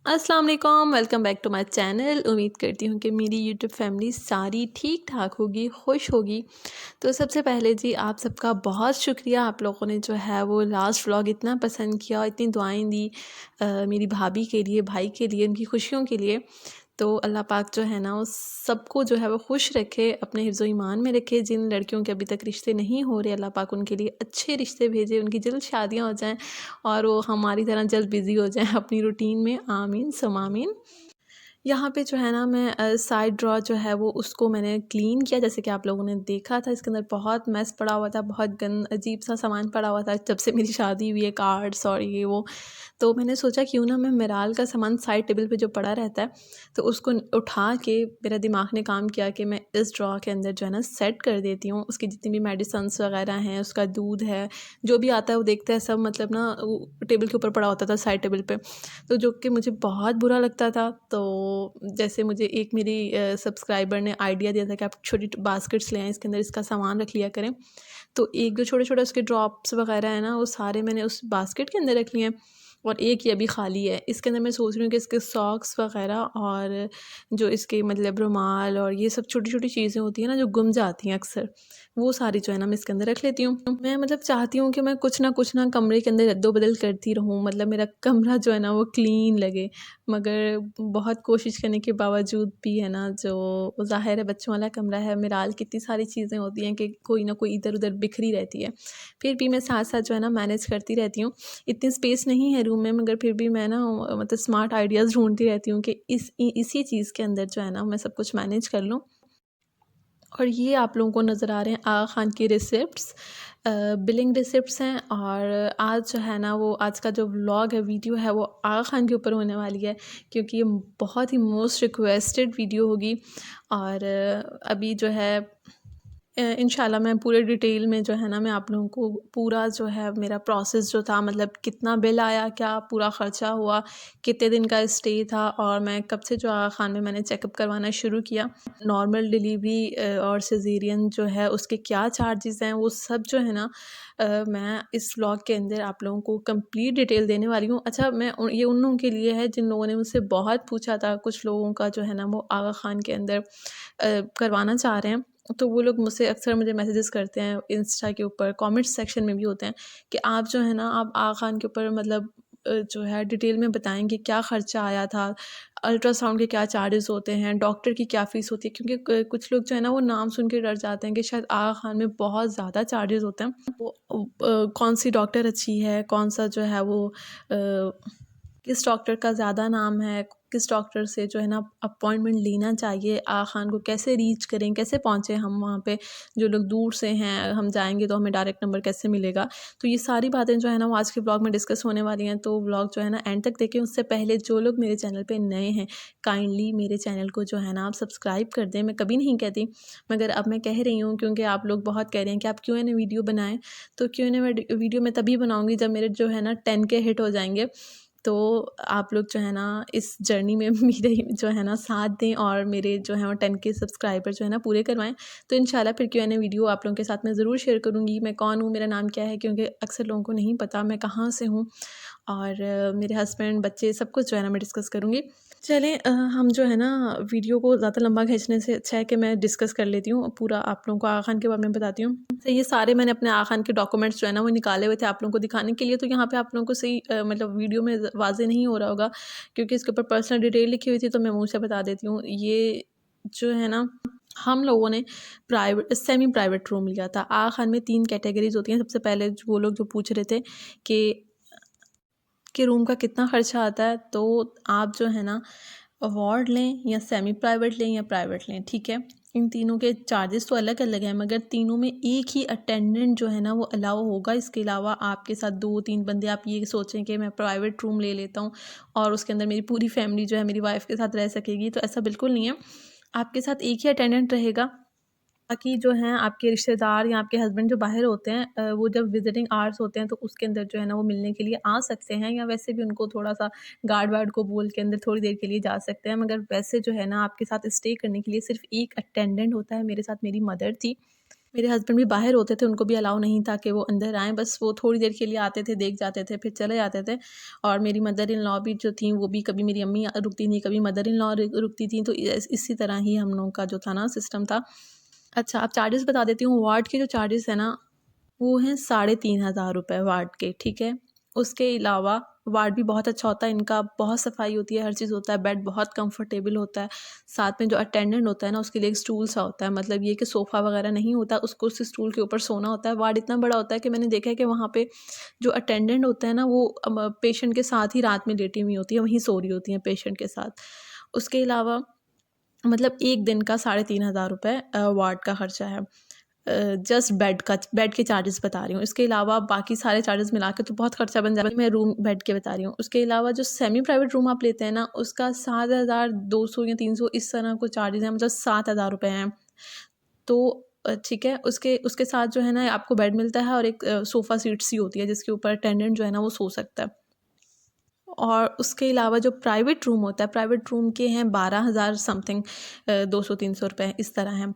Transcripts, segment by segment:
अस्सलाम वालेकुम, welcome back to my channel. उम्मीद करती हूँ कि मेरी यूट्यूब फैमिली सारी ठीक ठाक होगी, खुश होगी। तो सबसे पहले जी आप सबका बहुत शुक्रिया, आप लोगों ने जो है वो लास्ट व्लॉग इतना पसंद किया और इतनी दुआएं दी मेरी भाभी के लिए, भाई के लिए, उनकी खुशियों के लिए। तो अल्लाह पाक जो है ना वो सबको जो है वो खुश रखे, अपने हिफ्ज़ ईमान में रखे। जिन लड़कियों के अभी तक रिश्ते नहीं हो रहे, अल्लाह पाक उनके लिए अच्छे रिश्ते भेजे, उनकी जल्द शादियाँ हो जाएँ और वो हमारी तरह जल्द बिज़ी हो जाएँ अपनी रूटीन में। आमीन सुम्मा आमीन। यहाँ पे जो है ना मैं साइड ड्रॉ जो है वो उसको मैंने क्लीन किया, जैसे कि आप लोगों ने देखा था। इसके अंदर बहुत मेस पड़ा हुआ था, बहुत अजीब सा सामान पड़ा हुआ था जब से मेरी शादी हुई है, कार्ड्स और ये वो। तो मैंने सोचा क्यों ना मैं मिराल का सामान साइड टेबल पे जो पड़ा रहता है, तो उसको उठा के मेरा दिमाग ने काम किया कि मैं इस ड्रॉ के अंदर जो है ना सेट कर देती हूँ। उसकी जितनी भी मेडिसन्स वगैरह हैं, उसका दूध है, जो भी आता है वो देखते हैं सब, मतलब ना वो टेबल के ऊपर पड़ा होता था साइड टेबल पे। तो जो कि मुझे बहुत बुरा लगता था। तो जैसे मुझे एक मेरी सब्सक्राइबर ने आइडिया दिया था कि आप छोटी बास्केट्स ले आएँ, इसके अंदर इसका सामान रख लिया करें। तो एक जो छोटे-छोटे उसके ड्रॉप्स वगैरह हैं ना, वो सारे मैंने उस बास्केट के अंदर रख लिए हैं और एक ये अभी खाली है। इसके अंदर मैं सोच रही हूँ कि इसके सॉक्स वगैरह और जो इसके मतलब रुमाल और ये सब छोटी-छोटी चीज़ें होती हैं ना जो गुम जाती हैं अक्सर, वो सारी जो है ना मैं इसके अंदर रख लेती हूँ। मैं मतलब चाहती हूँ कि मैं कुछ ना कमरे के अंदर अदो-बदल करती रहूँ, मतलब मेरा कमरा जो है ना वो क्लीन लगे। मगर बहुत कोशिश करने के बावजूद भी है ना, जो ज़ाहिर है बच्चों वाला कमरा है, मिराल कितनी सारी चीज़ें होती हैं कि कोई ना कोई इधर-उधर बिखरी रहती है। फिर भी मैं साथ-साथ जो है ना मैनेज करती रहती हूँ। इतनी स्पेस नहीं है रूम में, मगर फिर भी मैं ना मतलब स्मार्ट आइडियाज़ ढूँढती रहती हूँ कि इसी चीज़ के अंदर जो है ना मैं सब कुछ मैनेज कर लूँ। और ये आप लोगों को नज़र आ रहे हैं आगा खान की रिसिप्ट्स, बिलिंग रिसिप्ट्स हैं। और आज जो है ना वो आज का जो व्लॉग है, वीडियो है, वो आगा खान के ऊपर होने वाली है, क्योंकि ये बहुत ही मोस्ट रिक्वेस्टेड वीडियो होगी। और अभी जो है इंशाल्लाह मैं पूरे डिटेल में जो है ना मैं आप लोगों को पूरा जो है मेरा प्रोसेस जो था, मतलब कितना बिल आया, क्या पूरा ख़र्चा हुआ, कितने दिन का स्टे था और मैं कब से जो आगा खान में मैंने चेकअप करवाना शुरू किया, नॉर्मल डिलीवरी और सिज़ेरियन जो है उसके क्या चार्जेस हैं, वो सब जो है ना मैं इस व्लॉग के अंदर आप लोगों को कंप्लीट डिटेल देने वाली हूँ। अच्छा, ये उन लोगों के लिए है जिन लोगों ने मुझसे बहुत पूछा था। कुछ लोगों का जो है ना वो आगा खान के अंदर करवाना चाह रहे हैं, तो वो लोग मुझसे अक्सर मुझे मैसेजेस करते हैं इंस्टा के ऊपर, कमेंट सेक्शन में भी होते हैं कि आप जो है ना आप आगा खान के ऊपर मतलब जो है डिटेल में बताएँ कि क्या ख़र्चा आया था, अल्ट्रासाउंड के क्या चार्जेस होते हैं, डॉक्टर की क्या फ़ीस होती है। क्योंकि कुछ लोग जो है ना वो नाम सुन के डर जाते हैं कि शायद आगा खान में बहुत ज़्यादा चार्जेस होते हैं। वो कौन-सी डॉक्टर अच्छी है, कौन-सा जो है वो किस डॉक्टर का ज़्यादा नाम है, किस डॉक्टर से जो है ना अपॉइंटमेंट लेना चाहिए, आगा खान को कैसे रीच करें, कैसे पहुँचे हम वहाँ पे, जो लोग दूर से हैं, हम जाएँगे तो हमें डायरेक्ट नंबर कैसे मिलेगा। तो ये सारी बातें जो है ना वो आज के ब्लॉग में डिस्कस होने वाली हैं, तो ब्लॉग जो है ना एंड तक देखें। उससे पहले जो लोग मेरे चैनल पे नए हैं, काइंडली मेरे चैनल को जो है ना आप सब्सक्राइब कर दें। मैं कभी नहीं कहती, मगर अब मैं कह रही हूँ क्योंकि आप लोग बहुत कह रहे हैं कि आप Q&A वीडियो बनाएँ। तो Q&A वीडियो मैं तभी बनाऊँगी जब मेरे जो है ना 10K हिट हो जाएँगे। तो आप लोग जो है ना इस जर्नी में मेरे जो है ना साथ दें और मेरे जो है वो 10K सब्सक्राइबर जो है ना पूरे करवाएँ। तो इंशाल्लाह फिर Q&A वीडियो आप लोगों के साथ मैं ज़रूर शेयर करूँगी। मैं कौन हूँ, मेरा नाम क्या है, क्योंकि अक्सर लोगों को नहीं पता मैं कहाँ से हूँ। और मेरे हस्बैंड, बच्चे, सब कुछ जो है ना मैं डिस्कस करूँगी। चलें, हम जो है ना वीडियो को ज़्यादा लंबा खींचने से अच्छा है कि मैं डिस्कस कर लेती हूँ, पूरा आप लोगों को आगा खान के बारे में बताती हूँ। तो ये सारे मैंने अपने आगा खान के डॉक्यूमेंट्स जो है ना वो निकाले हुए थे आप लोगों को दिखाने के लिए। तो यहाँ पे आप लोगों को सही मतलब वीडियो में वाज़ेह नहीं हो रहा होगा, क्योंकि इसके ऊपर पर्सनल डिटेल लिखी हुई थी, तो मैं मुँह से बता देती हूँ। ये जो है ना हम लोगों ने प्राइवेट सेमी प्राइवेट रूम लिया था। आगा खान में 3 कैटेगरीज़ होती हैं। सबसे पहले वो लोग जो पूछ रहे थे कि रूम का कितना ख़र्चा आता है, तो आप जो है ना वार्ड लें या सेमी प्राइवेट लें या प्राइवेट लें, ठीक है। इन तीनों के चार्जेस तो अलग-अलग हैं, मगर तीनों में एक ही अटेंडेंट जो है ना वो अलाउ होगा। इसके अलावा आपके साथ 2-3 बंदे, आप ये सोचें कि मैं प्राइवेट रूम ले लेता हूँ और उसके अंदर मेरी पूरी फैमिली जो है मेरी वाइफ़ के साथ रह सकेगी, तो ऐसा बिल्कुल नहीं है। आपके साथ एक ही अटेंडेंट रहेगा। बाकी जो हैं आपके रिश्तेदार या आपके हस्बैंड जो बाहर होते हैं, वो जब विज़िटिंग आवर्स होते हैं तो उसके अंदर जो है ना वो मिलने के लिए आ सकते हैं, या वैसे भी उनको थोड़ा-सा गार्ड वार्ड को बोल के अंदर थोड़ी देर के लिए जा सकते हैं। मगर वैसे जो है ना आपके साथ स्टे करने के लिए सिर्फ़ एक अटेंडेंट होता है। मेरे साथ मेरी मदर थी। मेरे हस्बैंड भी बाहर होते थे, उनको भी अलाउ नहीं था कि वो अंदर आएँ, बस वो थोड़ी देर के लिए आते थे, देख जाते थे, फिर चले जाते थे। और मेरी मदर इन लॉ भी जो थीं, वो भी कभी मेरी अम्मी रुकती थीं, कभी मदर इन लॉ रुकती थीं, तो इसी तरह ही हम लोगों का जो था ना सिस्टम था। अच्छा, अब चार्जेस बता देती हूँ। वार्ड के जो चार्जेस हैं ना, वो हैं 3,500 वार्ड के, ठीक है। उसके अलावा वार्ड भी बहुत अच्छा होता है इनका, बहुत सफाई होती है, हर चीज़ होता है, बेड बहुत कंफर्टेबल होता है। साथ में जो अटेंडेंट होता है ना, उसके लिए एक स्टूल सा होता है, मतलब ये कि सोफ़ा वगैरह नहीं होता, उसको उस स्टूल के ऊपर सोना होता है। वार्ड इतना बड़ा होता है कि मैंने देखा है कि वहाँ पे जो अटेंडेंट होता है ना, वो पेशेंट के साथ ही रात में लेटी हुई होती है, वहीं सो रही होती हैं पेशेंट के साथ। उसके अलावा मतलब एक दिन का 3,500 वार्ड का खर्चा है। जस्ट बेड के चार्जेस बता रही हूँ। इसके अलावा बाकी सारे चार्जेस मिला के तो बहुत खर्चा बन जाता है, मैं रूम बेड के बता रही हूँ। उसके अलावा जो सेमी प्राइवेट रूम आप लेते हैं ना, उसका 7,200 या 300 इस तरह कुछ चार्जेस हैं, मतलब 7,000 हैं। तो ठीक है, उसके उसके साथ जो है ना आपको बेड मिलता है और एक सोफ़ा सीट सी होती है जिसके ऊपर अटेंडेंट जो है ना वो सो सकता है। और उसके अलावा जो प्राइवेट रूम होता है, प्राइवेट रूम के हैं 12,000 समथिंग, 200-300 इस तरह हैं।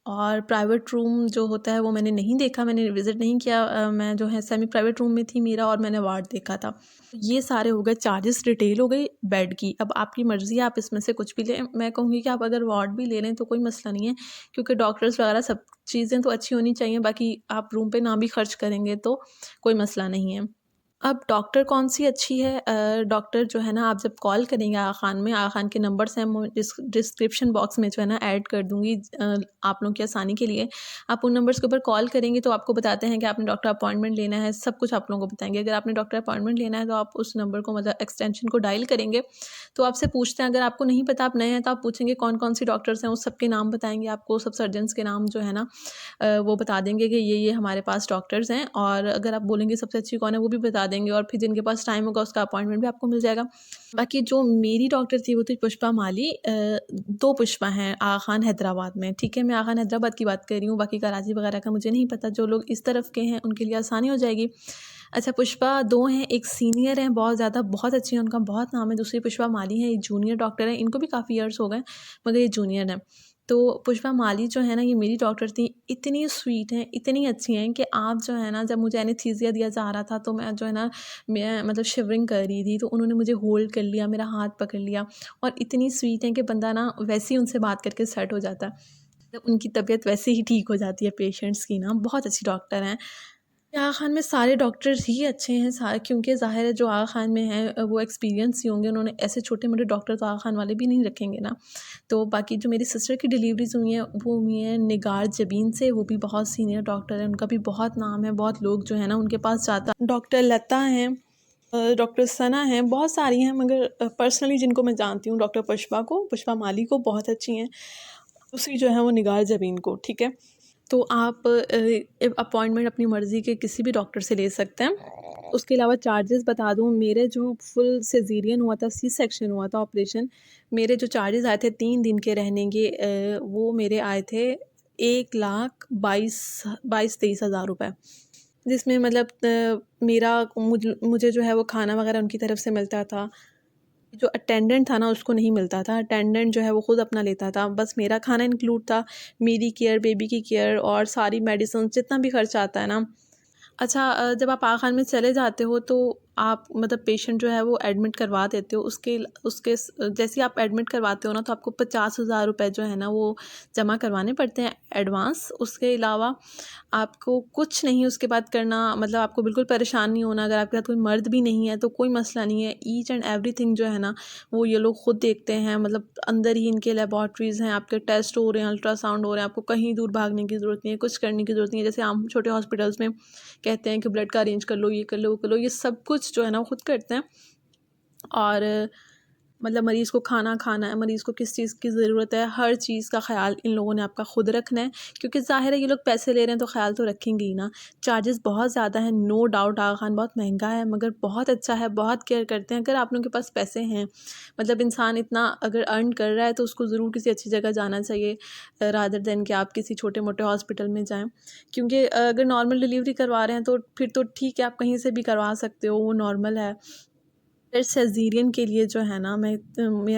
और प्राइवेट रूम जो होता है वो मैंने नहीं देखा, मैंने विज़िट नहीं किया। मैं जो है सेमी प्राइवेट रूम में थी मेरा, और मैंने वार्ड देखा था। ये सारे हो गए चार्जेस, डिटेल हो गई बेड की। अब आपकी मर्ज़ी है, आप इसमें से कुछ भी लें। मैं कहूँगी कि आप अगर वार्ड भी ले लें तो कोई मसला नहीं है, क्योंकि डॉक्टर्स वगैरह सब चीज़ें तो अच्छी होनी चाहिए, बाकी आप रूम पे ना भी खर्च करेंगे तो कोई मसला नहीं है। अब डॉक्टर कौन-सी अच्छी है, डॉक्टर जो है ना, आप जब कॉल करेंगे आगा खान में, आगा खान के नंबर्स हैं, मैं डिस्क्रिप्शन बॉक्स में जो है ना ऐड कर दूँगी आप लोगों की आसानी के लिए। आप उन नंबर्स के ऊपर कॉल करेंगे तो आपको बताते हैं कि आपने डॉक्टर अपॉइंटमेंट लेना है, सब कुछ आप लोगों को बताएँगे। अगर आपने डॉक्टर अपॉइंटमेंट लेना है तो आप उस नंबर को, मतलब एक्सटेंशन को डायल करेंगे, तो आपसे पूछते हैं। अगर आपको नहीं पता, आप नए हैं, तो आप पूछेंगे कौन-कौन सी डॉक्टर्स हैं, उस सब के नाम बताएँगे आपको, सब सर्जन्स के नाम जो है ना वो बता देंगे कि ये हमारे पास डॉक्टर्स हैं। और अगर आप बोलेंगे सबसे अच्छी कौन है, वो भी बता देंगे, और फिर जिनके पास टाइम होगा उसका अपॉइंटमेंट भी आपको मिल जाएगा। बाकी जो मेरी डॉक्टर थी वो थी पुष्पा माली। 2 पुष्पा हैं आगा खान हैदराबाद में, ठीक है? मैं आगा खान हैदराबाद की बात कर रही हूँ, बाकी कराची वगैरह का मुझे नहीं पता। जो लोग इस तरफ के हैं उनके लिए आसानी हो जाएगी। अच्छा, पुष्पा 2 हैं, एक सीनियर हैं बहुत ज़्यादा, बहुत अच्छी हैं, उनका बहुत नाम है। दूसरी पुष्पा माली हैं, एक जूनियर डॉक्टर हैं, इनको भी काफ़ी ईयर्स हो गए, मगर ये जूनियर हैं। तो पुष्पा माली जो है ना, ये मेरी डॉक्टर थी, इतनी स्वीट हैं, इतनी अच्छी हैं कि आप जो है ना, जब मुझे एनेस्थीसिया दिया जा रहा था तो मैं जो है ना, मैं मतलब शिवरिंग कर रही थी, तो उन्होंने मुझे होल्ड कर लिया, मेरा हाथ पकड़ लिया, और इतनी स्वीट हैं कि बंदा ना वैसे ही उनसे बात करके सेट हो जाता है। मतलब उनकी तबीयत वैसे ही ठीक हो जाती है पेशेंट्स की ना, बहुत अच्छी डॉक्टर हैं। आगा खान में सारे डॉक्टर्स ही अच्छे हैं, क्योंकि ज़ाहिर है जो आगा खान में हैं वो एक्सपीरियंस ही होंगे, उन्होंने ऐसे छोटे-मोटे डॉक्टर तो आगा खान वाले भी नहीं रखेंगे ना। तो बाकी जो मेरी सिस्टर की डिलीवरीज़ हुई हैं, वो हुई हैं निगार जबीन से, वो भी बहुत सीनियर डॉक्टर हैं, उनका भी बहुत नाम है, बहुत लोग जो है ना उनके पास जाता। डॉक्टर लता हैं, डॉक्टर सना हैं, बहुत सारी हैं, मगर पर्सनली जिनको मैं जानती हूँ, डॉक्टर पुष्पा को, पुष्पा माली को बहुत अच्छी हैं। दूसरी जो है वो निगार जबीन को, ठीक है? तो आप अपॉइंटमेंट अपनी मर्ज़ी के किसी भी डॉक्टर से ले सकते हैं। उसके अलावा चार्जेस बता दूँ, मेरे जो फुल सिज़ेरियन हुआ था, सी सेक्शन हुआ था ऑपरेशन, मेरे जो चार्जेस आए थे 3 दिन के रहने के, वो मेरे आए थे 1,22,23,000 जिसमें मतलब मेरा मुझे जो है वो खाना वगैरह उनकी तरफ से मिलता था। जो अटेंडेंट था ना उसको नहीं मिलता था, अटेंडेंट जो है वो खुद अपना लेता था, बस मेरा खाना इंक्लूड था, मेरी केयर, बेबी की केयर और सारी मेडिसिन जितना भी खर्चा आता है ना। अच्छा, जब आप आख़िर में चले जाते हो तो आप मतलब पेशेंट जो है वो एडमिट करवा देते हो, जैसे ही आप एडमिट करवाते हो ना, तो आपको 50,000 जो है ना वो जमा करवाने पड़ते हैं एडवांस। उसके अलावा आपको कुछ नहीं उसके बाद करना, मतलब आपको बिल्कुल परेशान नहीं होना। अगर आपके साथ कोई मर्द भी नहीं है तो कोई मसला नहीं है, ईच एंड एवरीथिंग जो है ना वो ये लोग खुद देखते हैं। मतलब अंदर ही इनके लैबॉर्ट्रीज़ हैं, आपके टेस्ट हो रहे हैं, अल्ट्रासाउंड हो रहे हैं, आपको कहीं दूर भागने की ज़रूरत नहीं है, कुछ करने की ज़रूरत नहीं है। जैसे आम छोटे हॉस्पिटल्स में कहते हैं कि ब्लड का अरेंज कर लो, ये कर लो, वो कर लो, ये सब कुछ जो है ना वो खुद करते हैं। और मतलब मरीज़ को खाना खाना है, मरीज़ को किस चीज़ की ज़रूरत है, हर चीज़ का ख़्याल इन लोगों ने आपका ख़ुद रखना है, क्योंकि ज़ाहिर है ये लोग पैसे ले रहे हैं तो ख़्याल तो रखेंगे ही ना। चार्जेस बहुत ज़्यादा हैं, नो डाउट आगा खान बहुत महंगा है, मगर बहुत अच्छा है, बहुत केयर करते हैं। अगर आप लोगों के पास पैसे हैं, मतलब इंसान इतना अगर अर्न कर रहा है तो उसको ज़रूर किसी अच्छी जगह जाना चाहिए, रादर दैन कि आप किसी छोटे मोटे हॉस्पिटल में जाएँ। क्योंकि अगर नॉर्मल डिलीवरी करवा रहे हैं तो फिर तो ठीक है, आप कहीं से भी करवा सकते हो, वो नॉर्मल है। फिर सेज़ेरियन के लिए जो है ना मैं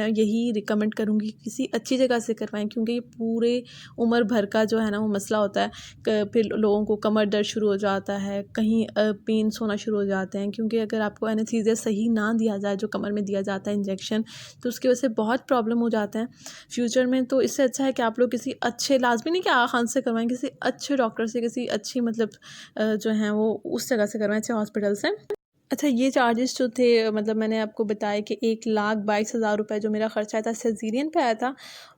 यही रिकमेंड करूँगी किसी अच्छी जगह से करवाएं, क्योंकि ये पूरे उम्र भर का जो है ना वो मसला होता है। फिर लोगों को कमर दर्द शुरू हो जाता है, कहीं पेन्स होना शुरू हो जाते हैं, क्योंकि अगर आपको एनेस्थीसिया सही ना दिया जाए जो कमर में दिया जाता है इंजेक्शन, तो उसकी वजह से बहुत प्रॉब्लम हो जाता है फ्यूचर में। तो इससे अच्छा है कि आप लोग किसी अच्छे, लाजमी नहीं कि आगा खान से करवाएं, किसी अच्छे डॉक्टर से, किसी अच्छी मतलब जो हैं वो उस जगह से करवाएं, अच्छे हॉस्पिटल से। अच्छा, ये चार्जेस जो थे मतलब मैंने आपको बताया कि 1,22,000 रुपये जो मेरा ख़र्चा आया था सिज़ेरियन पे आया था।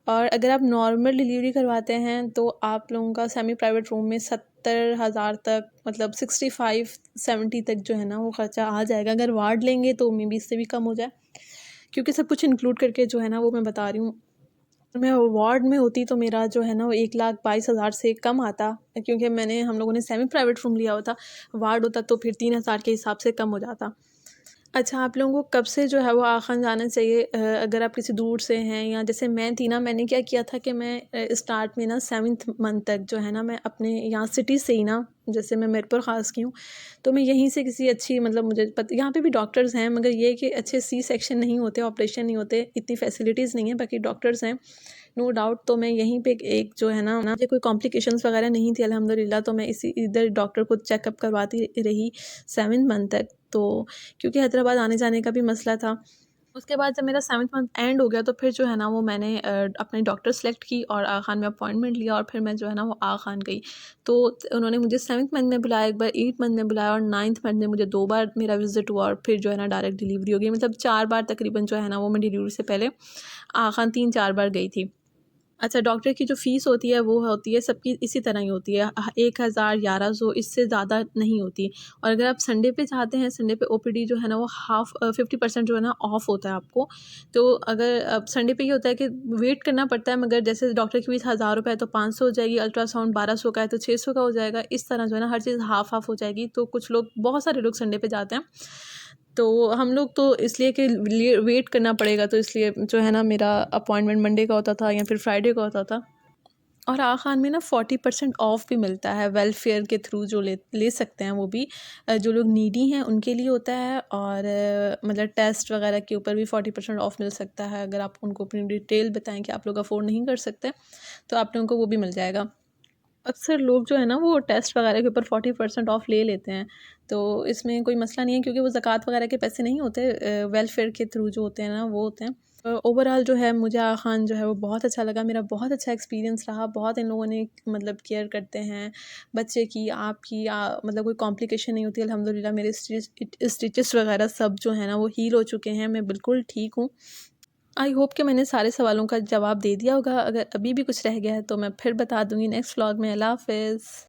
और अगर आप नॉर्मल डिलीवरी करवाते हैं तो आप लोगों का सेमी प्राइवेट रूम में 70,000 तक, मतलब 65-70 तक जो है ना वो ख़र्चा आ जाएगा। अगर वार्ड लेंगे तो मे बी इससे भी कम हो जाए, क्योंकि सब कुछ इंक्लूड करके जो है ना वो मैं बता रही हूँ। मैं वार्ड में होती तो मेरा जो है ना वो 1,22,000 से कम आता, क्योंकि हम लोगों ने सेमी प्राइवेट रूम लिया हुआ था। वार्ड होता तो फिर 3,000 के हिसाब से कम हो जाता। अच्छा, आप लोगों को कब से जो है वो आख़ान जाना चाहिए? अगर आप किसी दूर से हैं, या जैसे मैं थी ना, मैंने क्या किया था कि मैं स्टार्ट में ना 7th मंथ तक जो है ना मैं अपने यहाँ सिटी से ही ना, जैसे मैं मीरपुर ख़ास की हूँ, तो मैं यहीं से किसी अच्छी, मतलब मुझे यहाँ पे भी डॉक्टर्स हैं, मगर ये है कि अच्छे सी सेक्शन नहीं होते, ऑपरेशन नहीं होते, इतनी फैसिलिटीज़ नहीं है, बाकी डॉक्टर्स हैं नो डाउट। तो मैं यहीं पे एक जो है ना मुझे कोई कॉम्प्लिकेशंस वगैरह नहीं थी अल्हम्दुलिल्लाह, तो मैं इधर डॉक्टर को चेकअप करवाती रही 7th मंथ तक। तो क्योंकि हैदराबाद आने जाने का भी मसला था। उसके बाद जब मेरा 7th मंथ एंड हो गया तो फिर जो है ना वो मैंने अपने डॉक्टर सेलेक्ट की और आगा खान में अपॉइंटमेंट लिया, और फिर मैं जो है ना वो आगा खान गई। तो उन्होंने मुझे 7th मंथ में बुलाया, एक बार 8th मंथ में बुलाया, और 9th मंथ में मुझे 2 बार मेरा विज़िट हुआ, और फिर जो है ना डायरेक्ट डिलीवरी हो गई। मतलब 4 बार तकरीबन जो है ना वो मैं डिलीवरी से पहले आगा खान 3-4 बार गई थी। अच्छा, डॉक्टर की जो फ़ीस होती है वो होती है सबकी इसी तरह ही होती है, 1,000 1100, इससे ज़्यादा नहीं होती। और अगर आप संडे पे जाते हैं, संडे पे ओपीडी जो है ना वो 50% जो है ना ऑफ होता है आपको। तो अगर अब संडे पे ये होता है कि वेट करना पड़ता है, मगर जैसे डॉक्टर की फ़ीस 1,000 रुपये है तो 500 हो जाएगी, अल्ट्रासाउंड 1200 का है तो 600 का हो जाएगा, इस तरह जो है ना हर चीज़ हाफ़ हाफ़ हो जाएगी। तो कुछ लोग, बहुत सारे लोग संडे पे जाते हैं, तो हम लोग तो इसलिए कि लिए वेट करना पड़ेगा, तो इसलिए जो है ना मेरा अपॉइंटमेंट मंडे का होता था या फिर फ्राइडे का होता था। और आगा खान में ना 40% ऑफ भी मिलता है, वेलफेयर के थ्रू जो ले ले सकते हैं वो भी, जो लोग नीडी हैं उनके लिए होता है। और मतलब टेस्ट वगैरह के ऊपर भी 40% ऑफ मिल सकता है, अगर आप उनको अपनी डिटेल बताएं कि आप लोग अफोर्ड नहीं कर सकते, तो आप लोगों को वो भी मिल जाएगा। अक्सर लोग जो है ना वो टेस्ट वगैरह के ऊपर 40% ऑफ ले लेते हैं, तो इसमें कोई मसला नहीं है, क्योंकि वो ज़कात वगैरह के पैसे नहीं होते, वेलफेयर के थ्रू जो होते हैं ना वो होते हैं। ओवरऑल जो है मुझे आगा खान जो है वो बहुत अच्छा लगा, मेरा बहुत अच्छा एक्सपीरियंस रहा। बहुत इन लोगों ने मतलब केयर करते हैं बच्चे की, आपकी, मतलब कोई कॉम्प्लिकेशन नहीं होती अल्हम्दुलिल्लाह। मेरे स्टिचेस वगैरह सब जो है ना वो हील हो चुके हैं, मैं बिल्कुल ठीक हूँ। आई होप कि मैंने सारे सवालों का जवाब दे दिया होगा। अगर अभी भी कुछ रह गया है तो मैं फिर बता दूँगी नेक्स्ट व्लॉग में। अल्लाह हाफ़िज़।